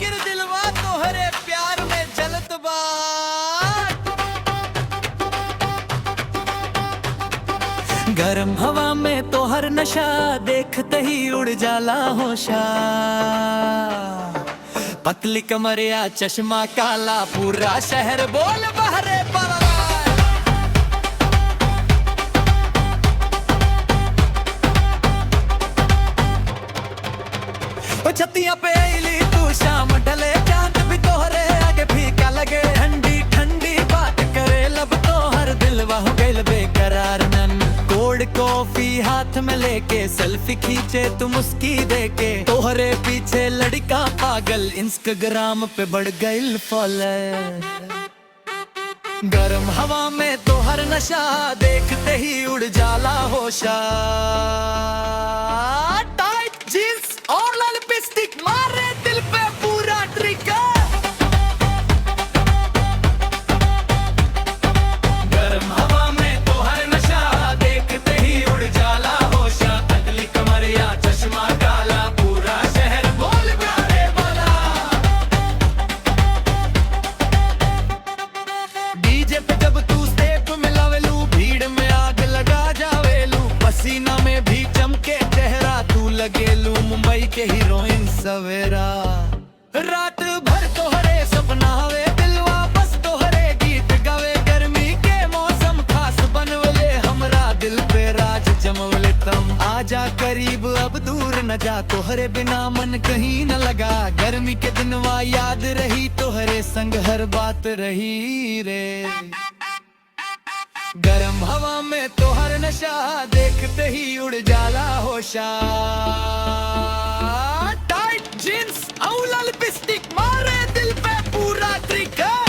आखिर दिलवा तोहरे प्यार में जलत बा। गरम हवा में तोहर नशा देखते ही उड़ जाला होशा। पतली कमरिया चश्मा काला पूरा शहर बोल बहरे पड़ा। छतिया पे आईली तू शाम ढले चांद भी तोहरे आगे फीका लगे। ठंडी ठंडी बात करे लब तो हर दिलवा हो गइल बेकरार नन। कोल्ड कॉफी हाथ में लेके सेल्फी खींचे तू मुस्की देके। तोहरे पीछे लड़का पागल इंस्टाग्राम पे बढ़ गइल फॉलोअर। गरम हवा में तोहर नशा देखते ही उड़ जाला होशा। टाइट जींस और लिपस्टिक मारे दिल पे पूरा ट्रिगर। गरम हवा में तोहर नशा देखते ही उड़ जाला होशा। पतली कमरिया चश्मा काला पूरा शहर बोल प्यारे वाला। डीजे पे जब तू स्टेप मिलावेलू भीड़ में आग लगा जावेलू। पसीना में भी चमके चेहरा तू लगेलू मुंबई के हीरोइन सवेरा। रात भर तोहरे सपना हवे दिलवा बस तोहरे गीत गावे। गर्मी के मौसम खास बनवले हमरा दिल पे राज जमवले तम। आजा करीब अब दूर न जा तोहरे बिना मन कहीं न लगा। गर्मी के दिनवा याद रही तोहरे संग हर बात रही रे। गरम हवा में तोहर नशा देखते ही उड़ जाला होशा। टाइट जींस और लिपस्टिक मारे दिल पे पूरा ट्रिगर।